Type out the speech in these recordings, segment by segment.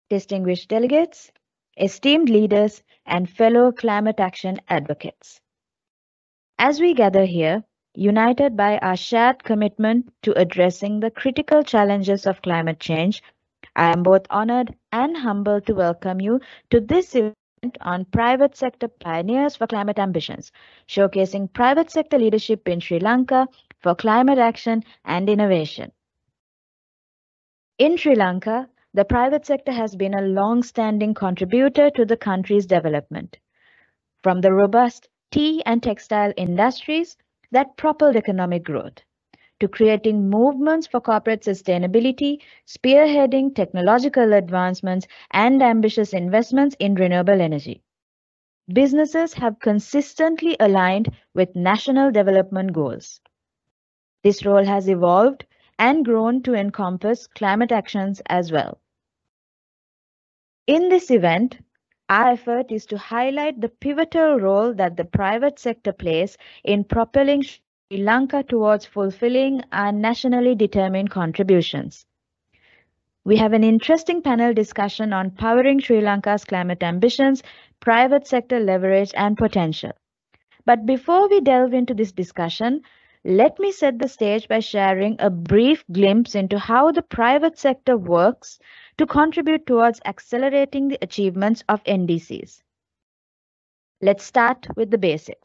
distinguished delegates, esteemed leaders, and fellow climate action advocates. As we gather here, united by our shared commitment to addressing the critical challenges of climate change, I am both honored and humbled to welcome you to this event on private sector pioneers for climate ambitions, showcasing private sector leadership in Sri Lanka for climate action and innovation. In Sri Lanka, the private sector has been a long-standing contributor to the country's development. From the robust tea and textile industries that propelled economic growth, to creating movements for corporate sustainability, spearheading technological advancements, and ambitious investments in renewable energy. Businesses have consistently aligned with national development goals. This role has evolved and grown to encompass climate actions as well. In this event, our effort is to highlight the pivotal role that the private sector plays in propelling Sri Lanka towards fulfilling our nationally determined contributions. We have an interesting panel discussion on powering Sri Lanka's climate ambitions, private sector leverage, and potential. But before we delve into this discussion, let me set the stage by sharing a brief glimpse into how the private sector works to contribute towards accelerating the achievements of NDCs. Let's start with the basics.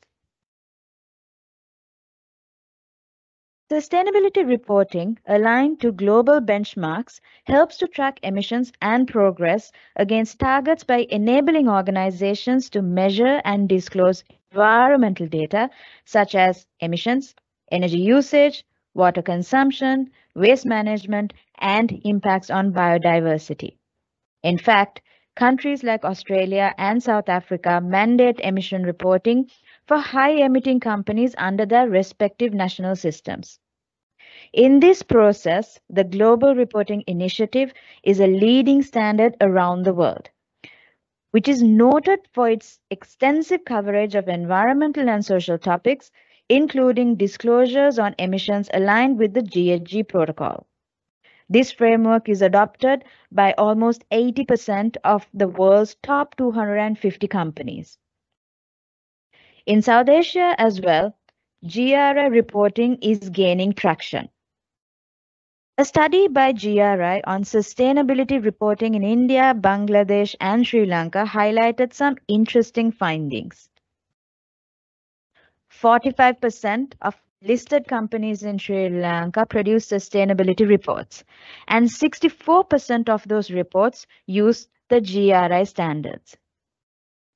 Sustainability reporting aligned to global benchmarks helps to track emissions and progress against targets by enabling organizations to measure and disclose environmental data such as emissions, energy usage, water consumption, waste management, and impacts on biodiversity. In fact, countries like Australia and South Africa mandate emission reporting for high-emitting companies under their respective national systems. In this process, the Global Reporting Initiative is a leading standard around the world, which is noted for its extensive coverage of environmental and social topics, including disclosures on emissions aligned with the GHG protocol. This framework is adopted by almost 80% of the world's top 250 companies. In South Asia as well, GRI reporting is gaining traction. A study by GRI on sustainability reporting in India, Bangladesh, and Sri Lanka highlighted some interesting findings. 45% of listed companies in Sri Lanka produce sustainability reports, and 64% of those reports use the GRI standards.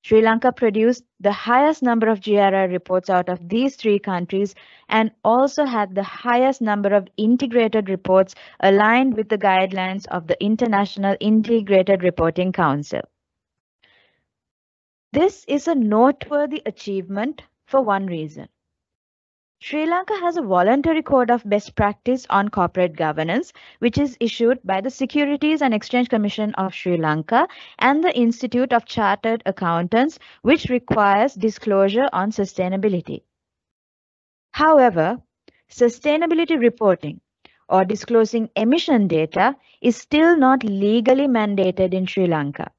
Sri Lanka produced the highest number of GRI reports out of these three countries and also had the highest number of integrated reports aligned with the guidelines of the International Integrated Reporting Council. This is a noteworthy achievement for one reason. Sri Lanka has a voluntary code of best practice on corporate governance, which is issued by the Securities and Exchange Commission of Sri Lanka and the Institute of Chartered Accountants, which requires disclosure on sustainability. However, sustainability reporting or disclosing emission data is still not legally mandated in Sri Lanka.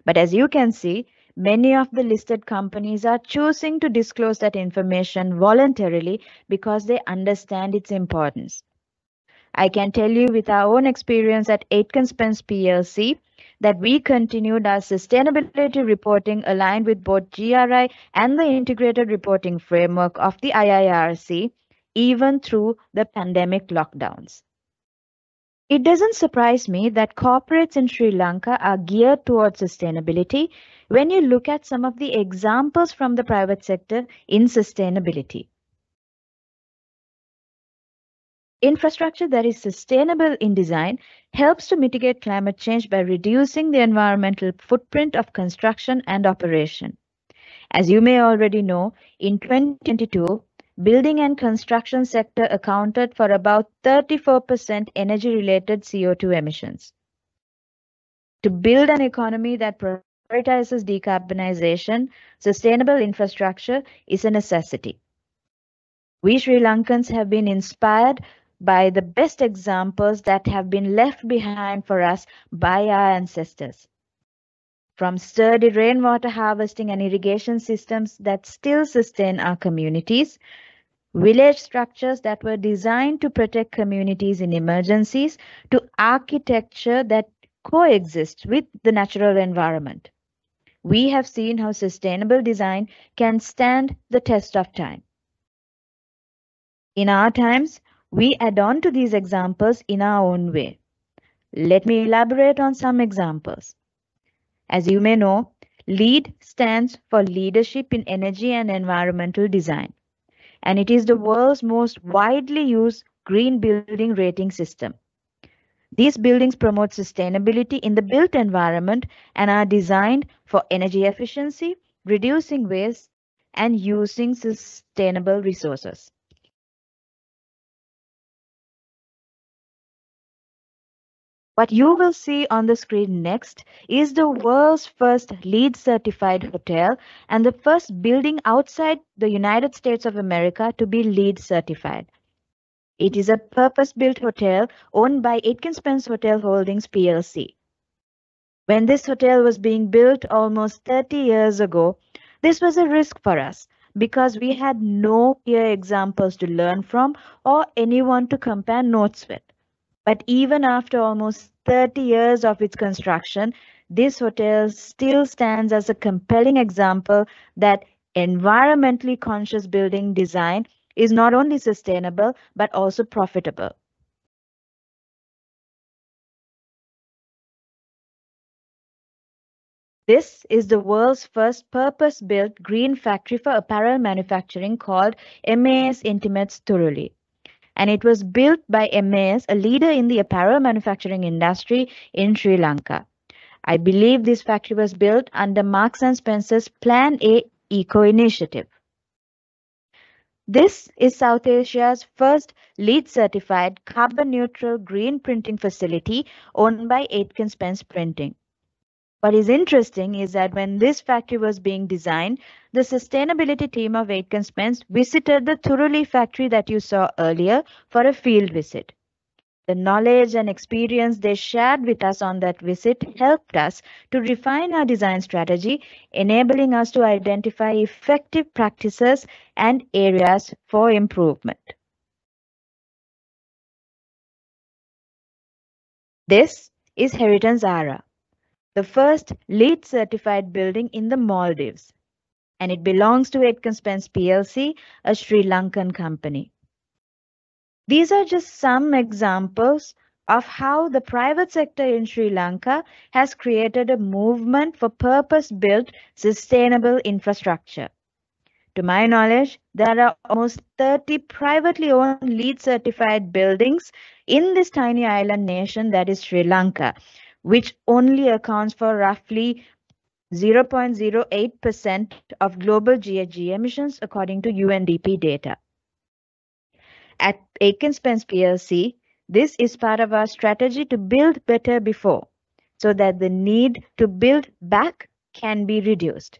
But as you can see, many of the listed companies are choosing to disclose that information voluntarily because they understand its importance. I can tell you with our own experience at Aitken Spence PLC that we continued our sustainability reporting aligned with both GRI and the integrated reporting framework of the IIRC, even through the pandemic lockdowns. It doesn't surprise me that corporates in Sri Lanka are geared towards sustainability when you look at some of the examples from the private sector in sustainability. Infrastructure that is sustainable in design helps to mitigate climate change by reducing the environmental footprint of construction and operation. As you may already know, in 2022, building and construction sector accounted for about 34% energy-related CO2 emissions. To build an economy that prioritizes decarbonization, sustainable infrastructure is a necessity. We Sri Lankans have been inspired by the best examples that have been left behind for us by our ancestors. From sturdy rainwater harvesting and irrigation systems that still sustain our communities, village structures that were designed to protect communities in emergencies, to architecture that coexists with the natural environment. We have seen how sustainable design can stand the test of time. In our times, we add on to these examples in our own way. Let me elaborate on some examples. As you may know, LEED stands for Leadership in Energy and Environmental Design, and it is the world's most widely used green building rating system. These buildings promote sustainability in the built environment and are designed for energy efficiency, reducing waste, and using sustainable resources. What you will see on the screen next is the world's first LEED certified hotel and the first building outside the United States of America to be LEED certified. It is a purpose-built hotel owned by Aitken Spence Holdings PLC. When this hotel was being built almost 30 years ago, this was a risk for us because we had no peer examples to learn from or anyone to compare notes with. But even after almost 30 years of its construction, this hotel still stands as a compelling example that environmentally conscious building design is not only sustainable but also profitable. This is the world's first purpose-built green factory for apparel manufacturing called MAS Intimates Thuruli. And it was built by MAS, a leader in the apparel manufacturing industry in Sri Lanka. I believe this factory was built under Marks and Spencer's Plan A Eco Initiative. This is South Asia's first LEED certified carbon neutral green printing facility owned by Aitken Spence Printing. What is interesting is that when this factory was being designed, the sustainability team of Aitken Spence visited the Thuruli factory that you saw earlier for a field visit. The knowledge and experience they shared with us on that visit helped us to refine our design strategy, enabling us to identify effective practices and areas for improvement. This is Heriton Zara, the first LEED certified building in the Maldives, and it belongs to Aitken Spence PLC, a Sri Lankan company. These are just some examples of how the private sector in Sri Lanka has created a movement for purpose-built sustainable infrastructure. To my knowledge, there are almost 30 privately owned LEED certified buildings in this tiny island nation that is Sri Lanka, which only accounts for roughly 0.08% of global GHG emissions according to UNDP data. At Aitken Spence PLC, this is part of our strategy to build better before, so that the need to build back can be reduced.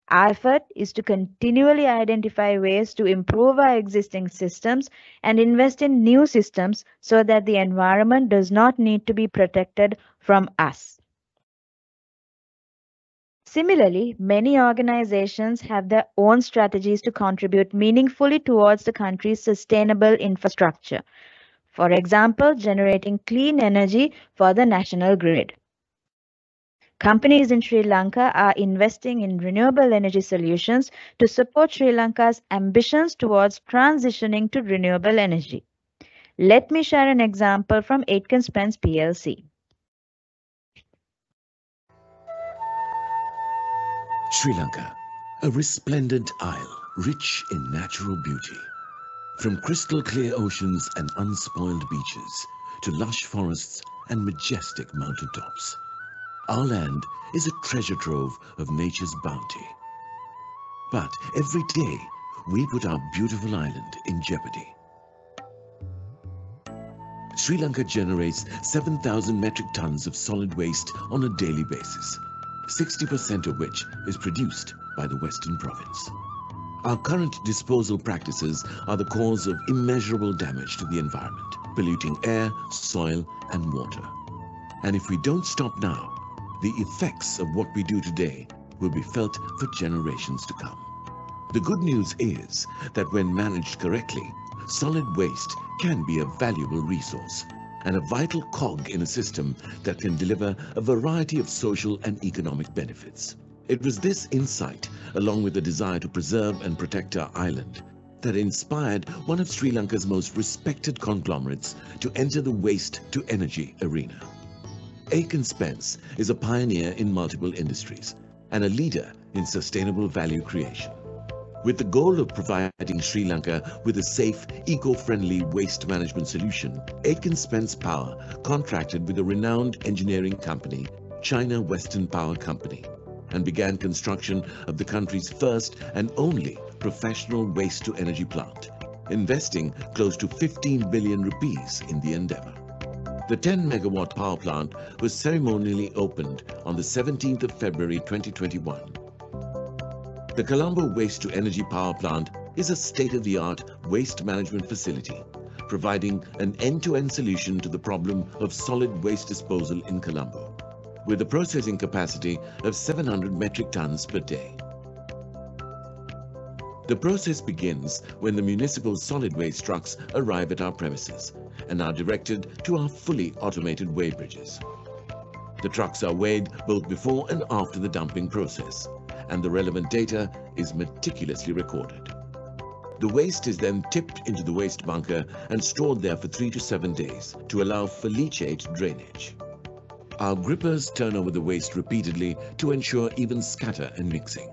Our effort is to continually identify ways to improve our existing systems and invest in new systems so that the environment does not need to be protected from us. Similarly, many organizations have their own strategies to contribute meaningfully towards the country's sustainable infrastructure. For example, generating clean energy for the national grid. Companies in Sri Lanka are investing in renewable energy solutions to support Sri Lanka's ambitions towards transitioning to renewable energy. Let me share an example from Aitken Spence PLC. Sri Lanka, a resplendent isle rich in natural beauty. From crystal clear oceans and unspoiled beaches to lush forests and majestic mountaintops, our land is a treasure trove of nature's bounty. But every day, we put our beautiful island in jeopardy. Sri Lanka generates 7,000 metric tons of solid waste on a daily basis, 60% of which is produced by the Western Province. Our current disposal practices are the cause of immeasurable damage to the environment, polluting air, soil, and water. And if we don't stop now, the effects of what we do today will be felt for generations to come. The good news is that when managed correctly, solid waste can be a valuable resource and a vital cog in a system that can deliver a variety of social and economic benefits. It was this insight, along with the desire to preserve and protect our island, that inspired one of Sri Lanka's most respected conglomerates to enter the waste-to-energy arena. Aitken Spence is a pioneer in multiple industries and a leader in sustainable value creation. With the goal of providing Sri Lanka with a safe, eco-friendly waste management solution, Aitken Spence Power contracted with a renowned engineering company, China Western Power Company, and began construction of the country's first and only professional waste-to-energy plant, investing close to 15 billion rupees in the endeavor. The 10-megawatt power plant was ceremonially opened on the 17th of February 2021. The Colombo Waste-to-Energy Power Plant is a state-of-the-art waste management facility, providing an end-to-end solution to the problem of solid waste disposal in Colombo, with a processing capacity of 700 metric tons per day. The process begins when the municipal solid waste trucks arrive at our premises and are directed to our fully automated weigh bridges. The trucks are weighed both before and after the dumping process, and the relevant data is meticulously recorded. The waste is then tipped into the waste bunker and stored there for 3 to 7 days to allow for leachate drainage. Our grippers turn over the waste repeatedly to ensure even scatter and mixing.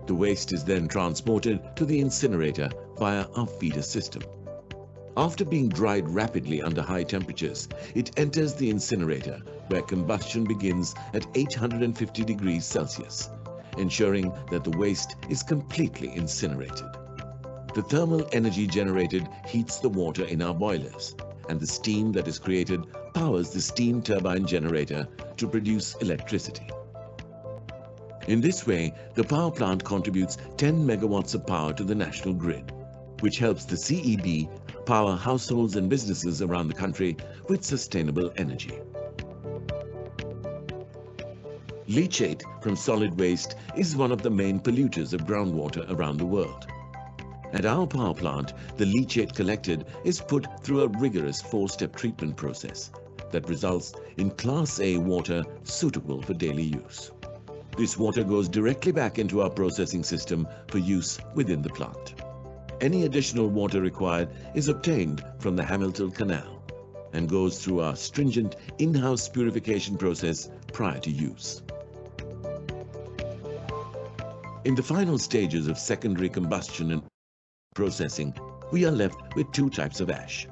The waste is then transported to the incinerator via our feeder system. After being dried rapidly under high temperatures, it enters the incinerator where combustion begins at 850 degrees Celsius, ensuring that the waste is completely incinerated. The thermal energy generated heats the water in our boilers, and the steam that is created powers the steam turbine generator to produce electricity. In this way, the power plant contributes 10 megawatts of power to the national grid, which helps the CEB power households and businesses around the country with sustainable energy. Leachate from solid waste is one of the main polluters of groundwater around the world. At our power plant, the leachate collected is put through a rigorous 4-step treatment process that results in Class A water suitable for daily use. This water goes directly back into our processing system for use within the plant. Any additional water required is obtained from the Hamilton Canal and goes through our stringent in-house purification process prior to use. In the final stages of secondary combustion and processing, we are left with 2 types of ash.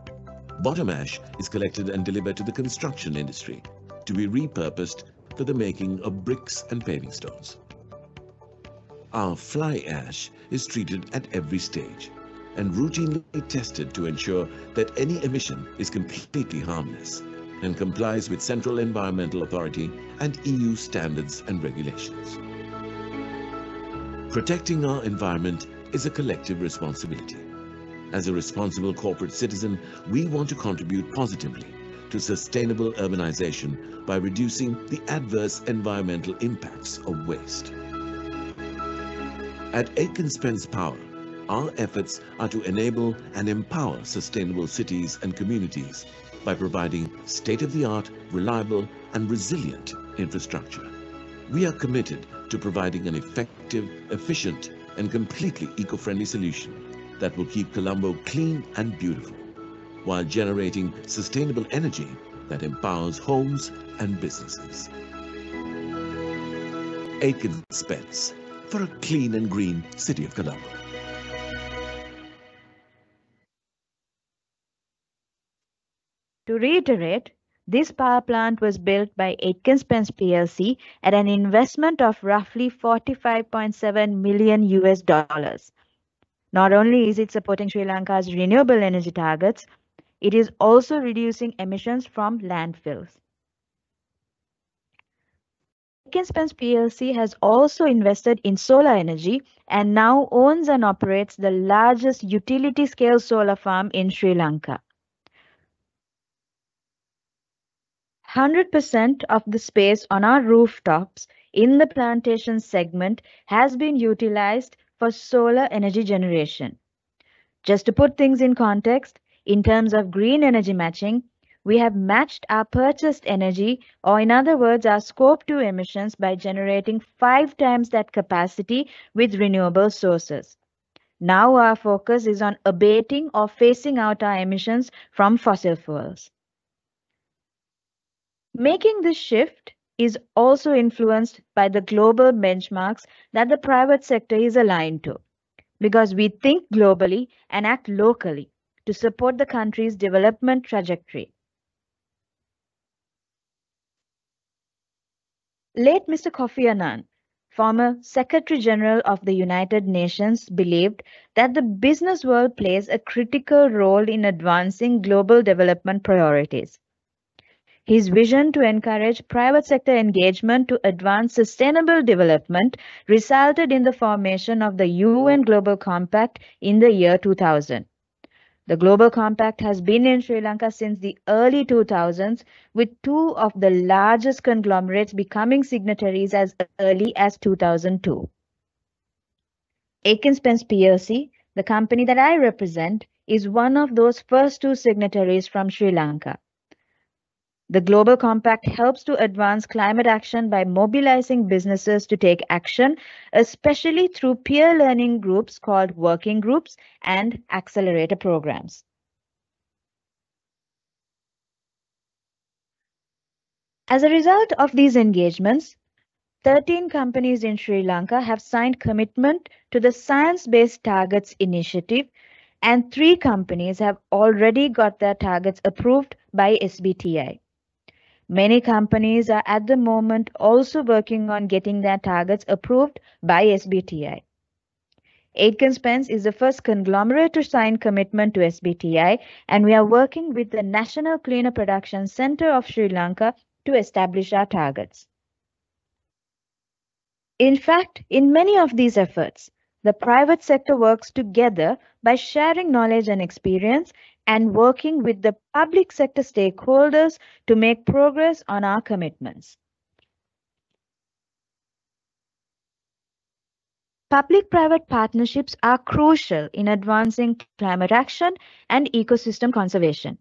Bottom ash is collected and delivered to the construction industry to be repurposed for the making of bricks and paving stones. Our fly ash is treated at every stage and routinely tested to ensure that any emission is completely harmless and complies with Central Environmental Authority and EU standards and regulations. Protecting our environment is a collective responsibility. As a responsible corporate citizen, we want to contribute positively to sustainable urbanization by reducing the adverse environmental impacts of waste. At Aitken Spence Power, our efforts are to enable and empower sustainable cities and communities by providing state-of-the-art, reliable, and resilient infrastructure. We are committed to providing an effective, efficient, and completely eco-friendly solution that will keep Colombo clean and beautiful, while generating sustainable energy that empowers homes and businesses. Aitken Spence, for a clean and green city of Colombo. To reiterate, this power plant was built by Aitken Spence PLC at an investment of roughly 45.7 million US dollars. Not only is it supporting Sri Lanka's renewable energy targets, it is also reducing emissions from landfills. Spence PLC has also invested in solar energy and now owns and operates the largest utility-scale solar farm in Sri Lanka. 100% of the space on our rooftops in the plantation segment has been utilized for solar energy generation. Just to put things in context, in terms of green energy matching, we have matched our purchased energy, or in other words, our Scope 2 emissions, by generating 5 times that capacity with renewable sources. Now our focus is on abating or phasing out our emissions from fossil fuels. Making this shift is also influenced by the global benchmarks that the private sector is aligned to, because we think globally and act locally to support the country's development trajectory. Late Mr. Kofi Annan, former Secretary General of the United Nations, believed that the business world plays a critical role in advancing global development priorities. His vision to encourage private sector engagement to advance sustainable development resulted in the formation of the UN Global Compact in the year 2000. The Global Compact has been in Sri Lanka since the early 2000s, with 2 of the largest conglomerates becoming signatories as early as 2002. Aitken Spence PLC, the company that I represent, is one of those first 2 signatories from Sri Lanka. The Global Compact helps to advance climate action by mobilizing businesses to take action, especially through peer learning groups called working groups and accelerator programs. As a result of these engagements, 13 companies in Sri Lanka have signed commitment to the Science Based Targets Initiative, and 3 companies have already got their targets approved by SBTi. Many companies are at the moment also working on getting their targets approved by SBTi. Aitken Spence is the first conglomerate to sign commitment to SBTi, and we are working with the National Cleaner Production Centre of Sri Lanka to establish our targets. In fact, in many of these efforts, the private sector works together by sharing knowledge and experience and working with the public sector stakeholders to make progress on our commitments. Public-private partnerships are crucial in advancing climate action and ecosystem conservation.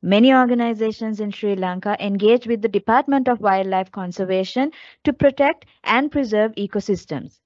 Many organizations in Sri Lanka engage with the Department of Wildlife Conservation to protect and preserve ecosystems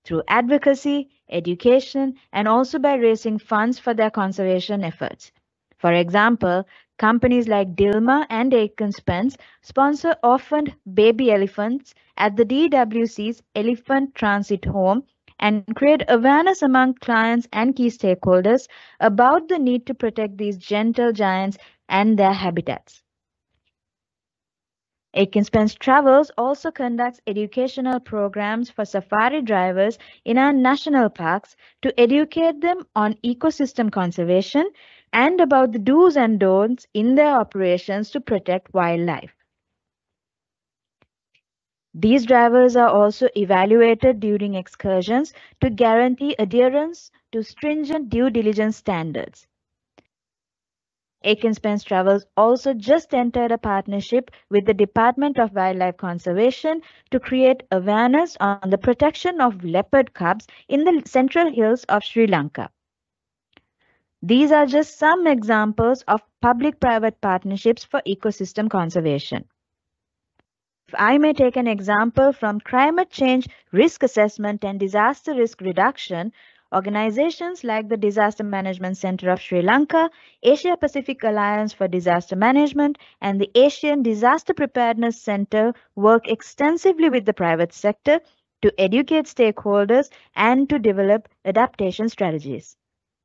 through advocacy, education, and also by raising funds for their conservation efforts. For example, companies like Dilma and Aitken Spence sponsor orphaned baby elephants at the DWC's Elephant Transit Home and create awareness among clients and key stakeholders about the need to protect these gentle giants and their habitats. Aitken Spence Travels also conducts educational programs for safari drivers in our national parks to educate them on ecosystem conservation and about the do's and don'ts in their operations to protect wildlife. These drivers are also evaluated during excursions to guarantee adherence to stringent due diligence standards. Aitken Spence Travels also just entered a partnership with the Department of Wildlife Conservation to create awareness on the protection of leopard cubs in the central hills of Sri Lanka. These are just some examples of public-private partnerships for ecosystem conservation. If I may take an example from climate change risk assessment and disaster risk reduction, organizations like the Disaster Management Center of Sri Lanka, Asia Pacific Alliance for Disaster Management, and the Asian Disaster Preparedness Center work extensively with the private sector to educate stakeholders and to develop adaptation strategies.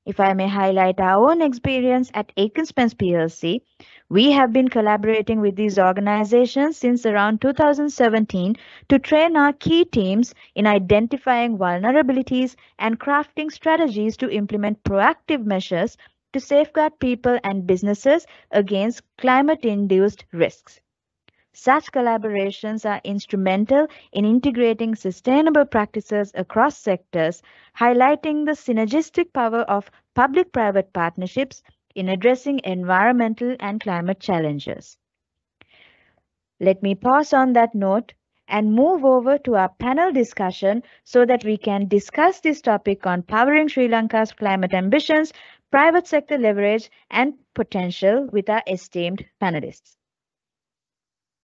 If I may highlight our own experience at Aitken Spence PLC, we have been collaborating with these organizations since around 2017 to train our key teams in identifying vulnerabilities and crafting strategies to implement proactive measures to safeguard people and businesses against climate-induced risks. Such collaborations are instrumental in integrating sustainable practices across sectors, highlighting the synergistic power of public-private partnerships in addressing environmental and climate challenges. Let me pause on that note and move over to our panel discussion so that we can discuss this topic on powering Sri Lanka's climate ambitions, private sector leverage, and potential with our esteemed panelists.